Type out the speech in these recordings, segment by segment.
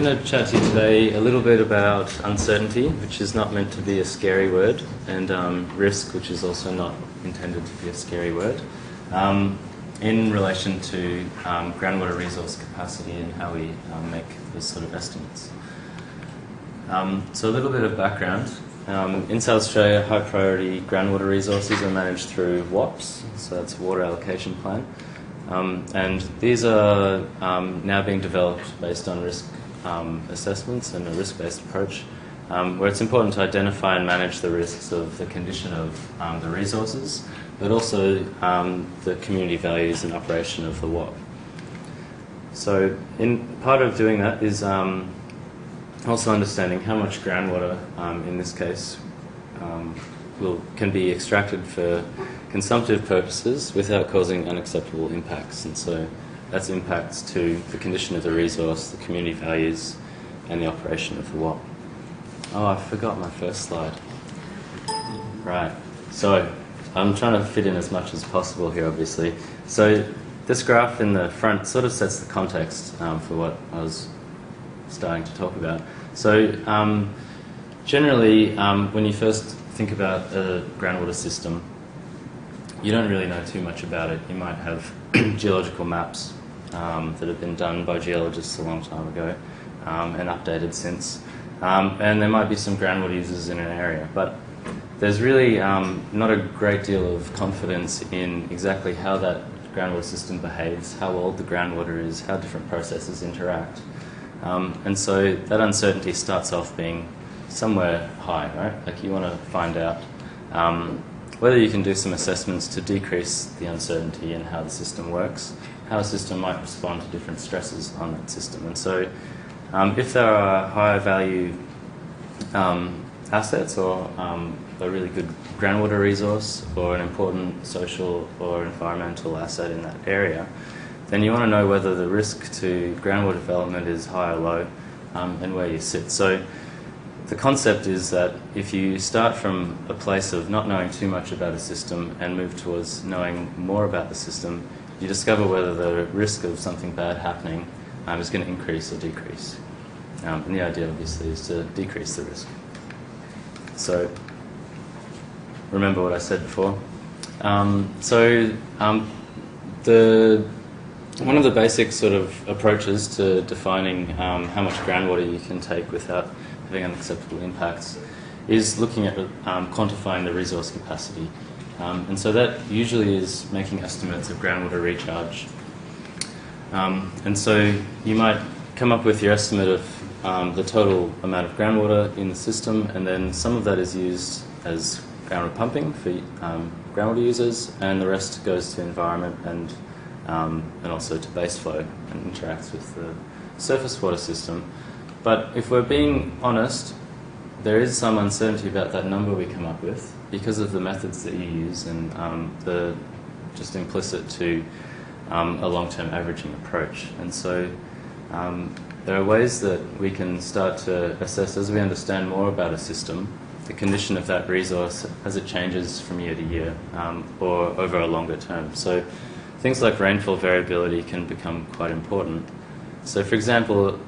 I'm going to chat to you today a little bit about uncertainty, which is not meant to be a scary word, and risk, which is also not intended to be a scary word, in relation to groundwater resource capacity and how we make those sort of estimates. So a little bit of background. In South Australia, high priority groundwater resources are managed through WAPs, so that's Water Allocation Plan. And these are now being developed based on risk assessments and a risk-based approach, where it's important to identify and manage the risks of the condition of the resources, but also the community values and operation of the WAP. So part of doing that is also understanding how much groundwater, in this case, can be extracted for consumptive purposes without causing unacceptable impacts. And so that's impacts to the condition of the resource, the community values, and the operation of the WAP. Oh, I forgot my first slide. Right, so I'm trying to fit in as much as possible here, obviously. So this graph in the front sort of sets the context for what I was starting to talk about. So generally, when you first think about a groundwater system, you don't really know too much about it. You might have geological maps that have been done by geologists a long time ago and updated since. And there might be some groundwater users in an area, but there's really not a great deal of confidence in exactly how that groundwater system behaves, how old the groundwater is, how different processes interact. And so that uncertainty starts off being somewhere high, right? Like you want to find out whether you can do some assessments to decrease the uncertainty in how the system works, how a system might respond to different stresses on that system. And so if there are higher value assets or a really good groundwater resource or an important social or environmental asset in that area, then you want to know whether the risk to groundwater development is high or low and where you sit. So the concept is that if you start from a place of not knowing too much about a system and move towards knowing more about the system, you discover whether the risk of something bad happening is going to increase or decrease. And the idea, obviously, is to decrease the risk. So remember what I said before. One of the basic sort of approaches to defining how much groundwater you can take without having unacceptable impacts is looking at quantifying the resource capacity. And so that usually is making estimates of groundwater recharge. And so you might come up with your estimate of the total amount of groundwater in the system, and then some of that is used as groundwater pumping for groundwater users, and the rest goes to environment and also to base flow and interacts with the surface water system. But if we're being honest, there is some uncertainty about that number we come up with because of the methods that you use and the just implicit to a long-term averaging approach. And so there are ways that we can start to assess, as we understand more about a system, the condition of that resource as it changes from year to year or over a longer term. So things like rainfall variability can become quite important. So for example,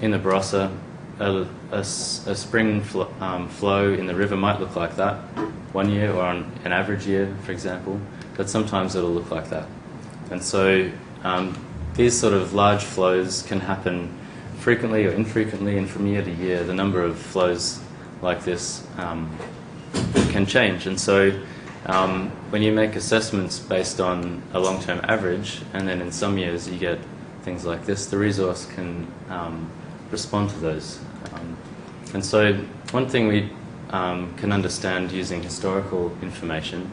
in the Barossa, a spring flow in the river might look like that one year, or on an average year, for example, but sometimes it'll look like that. And so these sort of large flows can happen frequently or infrequently, and from year to year, the number of flows like this can change. And so when you make assessments based on a long-term average, and then in some years you get things like this, the resource can respond to those. And so one thing we can understand using historical information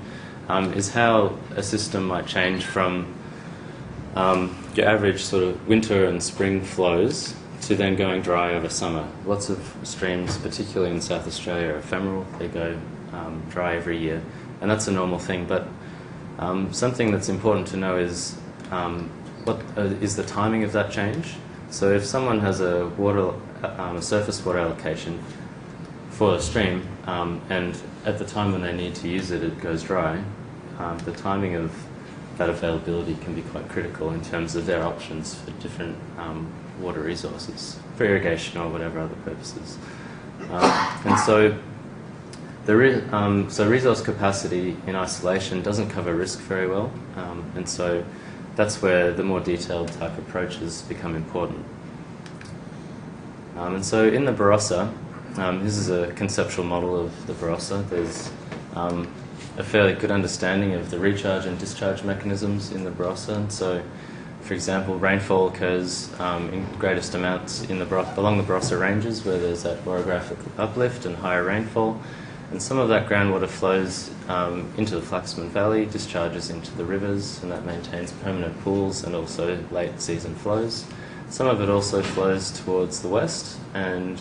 is how a system might change from your average sort of winter and spring flows to then going dry over summer. Lots of streams, particularly in South Australia, are ephemeral. They go dry every year, and that's a normal thing. But something that's important to know is what is the timing of that change. So if someone has a surface water allocation for a stream, and at the time when they need to use it, it goes dry, the timing of that availability can be quite critical in terms of their options for different water resources for irrigation or whatever other purposes. And so so resource capacity in isolation doesn't cover risk very well, and so that's where the more detailed type approaches become important. And so in the Barossa, this is a conceptual model of the Barossa. There's a fairly good understanding of the recharge and discharge mechanisms in the Barossa. And so, for example, rainfall occurs in greatest amounts along the Barossa ranges, where there's that orographic uplift and higher rainfall. And some of that groundwater flows into the Flaxman Valley, discharges into the rivers, and that maintains permanent pools and also late season flows. Some of it also flows towards the west and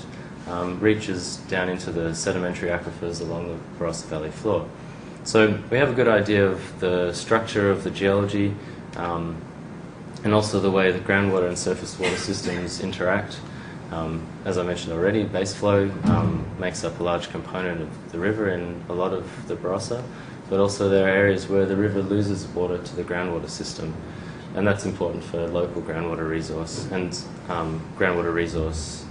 reaches down into the sedimentary aquifers along the Barossa Valley floor. So we have a good idea of the structure of the geology and also the way the groundwater and surface water systems interact. As I mentioned already, base flow makes up a large component of the river in a lot of the Barossa, but also there are areas where the river loses water to the groundwater system, and that's important for local groundwater resource, and groundwater resource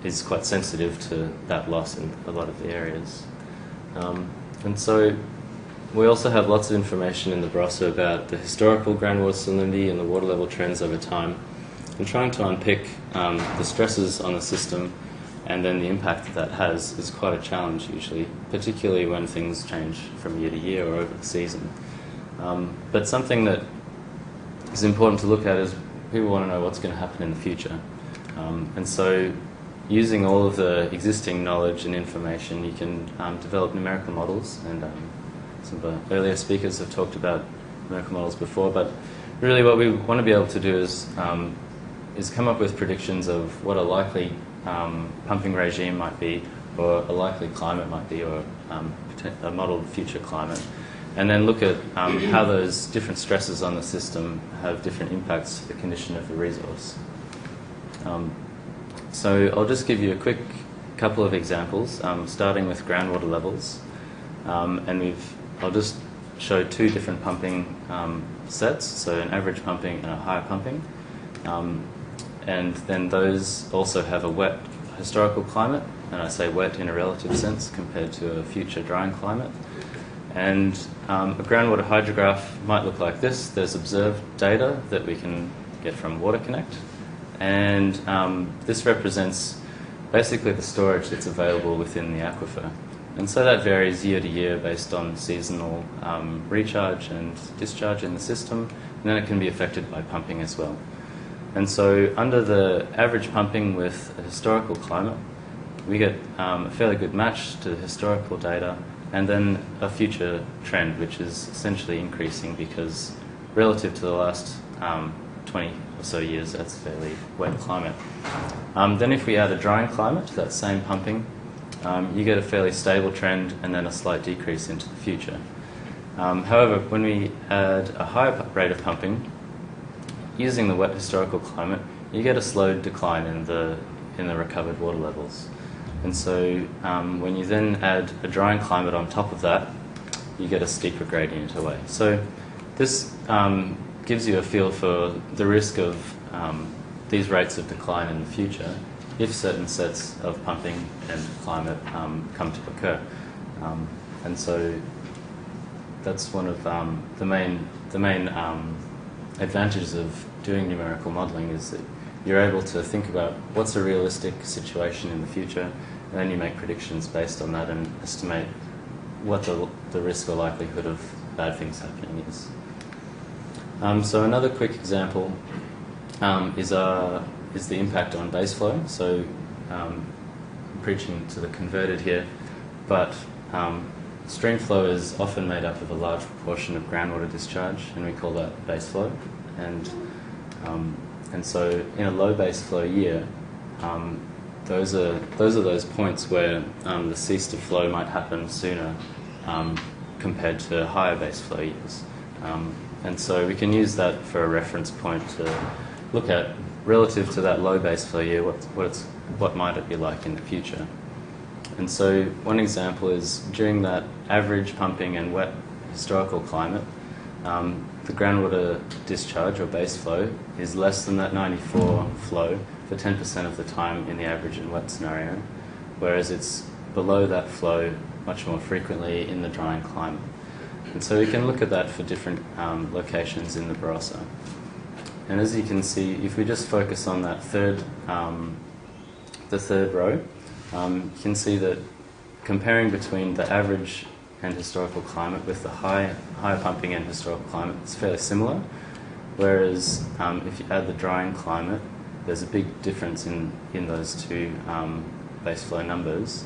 is quite sensitive to that loss in a lot of the areas. And so we also have lots of information in the Barossa about the historical groundwater salinity and the water level trends over time. And trying to unpick the stresses on the system and then the impact that has is quite a challenge usually, particularly when things change from year to year or over the season. But something that is important to look at is people want to know what's going to happen in the future. And so using all of the existing knowledge and information, you can develop numerical models. And some of the earlier speakers have talked about numerical models before, but really what we want to be able to do is come up with predictions of what a likely pumping regime might be, or a likely climate might be, or a modelled future climate, and then look at how those different stresses on the system have different impacts to the condition of the resource. So I'll just give you a quick couple of examples, starting with groundwater levels, and I'll just show two different pumping sets, so an average pumping and a higher pumping. And then those also have a wet historical climate, and I say wet in a relative sense compared to a future drying climate. And a groundwater hydrograph might look like this. There's observed data that we can get from WaterConnect, and this represents basically the storage that's available within the aquifer. And so that varies year to year based on seasonal recharge and discharge in the system, and then it can be affected by pumping as well. And so under the average pumping with a historical climate, we get a fairly good match to the historical data, and then a future trend, which is essentially increasing because relative to the last 20 or so years, that's a fairly wet climate. Then if we add a drying climate to that same pumping, you get a fairly stable trend and then a slight decrease into the future. However, when we add a higher rate of pumping, using the wet historical climate, you get a slowed decline in the recovered water levels. And so when you then add a drying climate on top of that, you get a steeper gradient away. So this gives you a feel for the risk of these rates of decline in the future if certain sets of pumping and climate come to occur. And so that's one of the main advantages of doing numerical modelling, is that you're able to think about what's a realistic situation in the future, and then you make predictions based on that and estimate what the risk or likelihood of bad things happening is. So another quick example is the impact on base flow. So I'm preaching to the converted here, but stream flow is often made up of a large proportion of groundwater discharge, and we call that base flow. And so in a low base flow year, those are those points where the cease to flow might happen sooner compared to higher base flow years. And so we can use that for a reference point to look at, relative to that low base flow year, what might it be like in the future. And so one example is during that average pumping and wet historical climate, the groundwater discharge or base flow is less than that 94 flow for 10% of the time in the average and wet scenario, whereas it's below that flow much more frequently in the drying climate. And so we can look at that for different locations in the Barossa. And as you can see, if we just focus on that the third row, you can see that comparing between the average and historical climate with the higher pumping and historical climate, it's fairly similar. Whereas if you add the drying climate, there's a big difference in those two base flow numbers.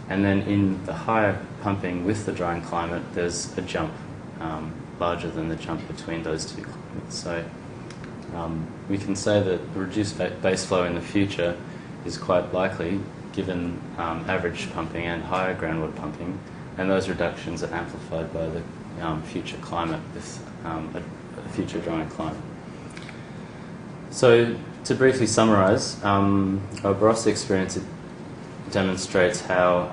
And then in the higher pumping with the drying climate, there's a jump larger than the jump between those two climates. So we can say that the reduced base flow in the future is quite likely given average pumping and higher groundwater pumping, and those reductions are amplified by the future climate with a future drying climate. So to briefly summarise, our Barossa experience demonstrates how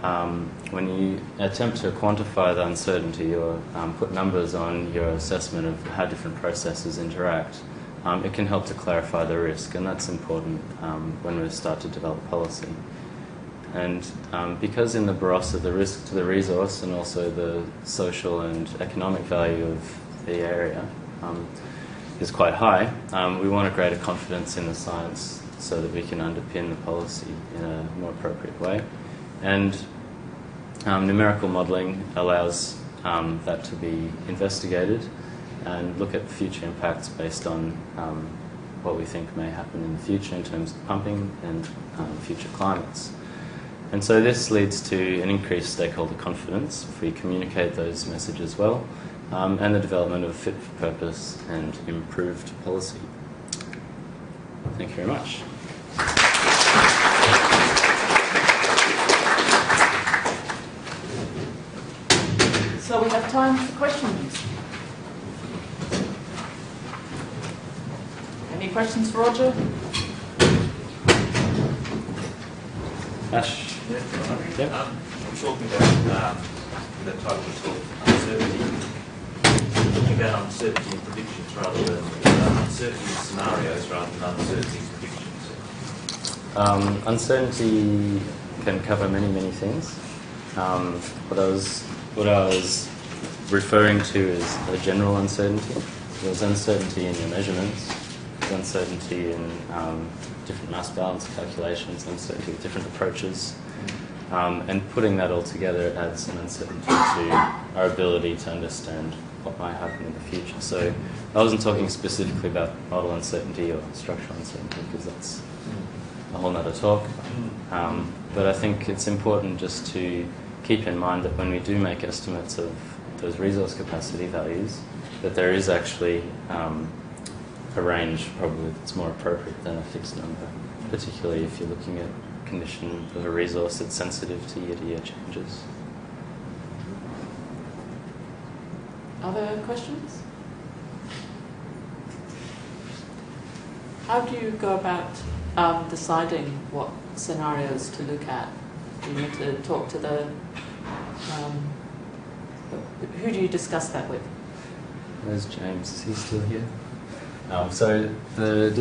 when you attempt to quantify the uncertainty or put numbers on your assessment of how different processes interact, it can help to clarify the risk, and that's important when we start to develop policy. And because in the Barossa the risk to the resource and also the social and economic value of the area is quite high, we want a greater confidence in the science so that we can underpin the policy in a more appropriate way. And numerical modelling allows that to be investigated and look at future impacts based on what we think may happen in the future in terms of pumping and future climates. And so this leads to an increased stakeholder confidence if we communicate those messages well, and the development of fit for purpose and improved policy. Thank you very much. So we have time for questions. Any questions for Roger? Ash? Yeah, right. Yep. I'm talking about the title of talk, uncertainty. Talking about uncertainty in predictions rather than uncertainty in scenarios rather than uncertainty in predictions. Uncertainty can cover many, many things. What I was referring to is a general uncertainty. There's uncertainty in your measurements, there's uncertainty in different mass balance calculations, uncertainty with different approaches. And putting that all together adds an uncertainty to our ability to understand what might happen in the future. So I wasn't talking specifically about model uncertainty or structural uncertainty because that's a whole nother talk. But I think it's important just to keep in mind that when we do make estimates of those resource capacity values, that there is actually a range probably that's more appropriate than a fixed number, particularly if you're looking at condition of a resource that's sensitive to year-to-year changes. Other questions? How do you go about deciding what scenarios to look at? Do you need to talk to the... who do you discuss that with? There's James. Is he still here? So the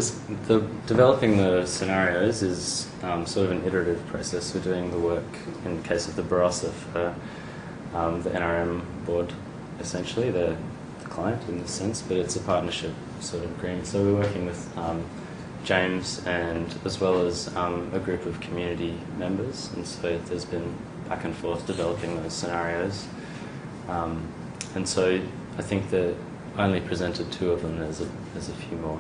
developing the scenarios is sort of an iterative process. We're doing the work in the case of the Barossa for the NRM board, essentially, the client in this sense, but it's a partnership sort of agreement. So we're working with James and as well as a group of community members, and so there's been back and forth developing those scenarios. And so I think that I only presented 2 of them. There's a few more.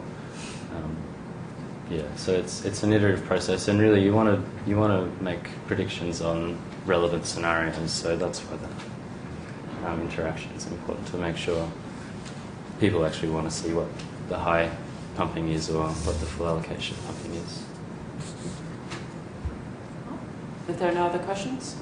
So it's an iterative process, and really you want to make predictions on relevant scenarios. So that's why the interaction is important, to make sure people actually want to see what the high pumping is or what the full allocation pumping is. If there are no other questions?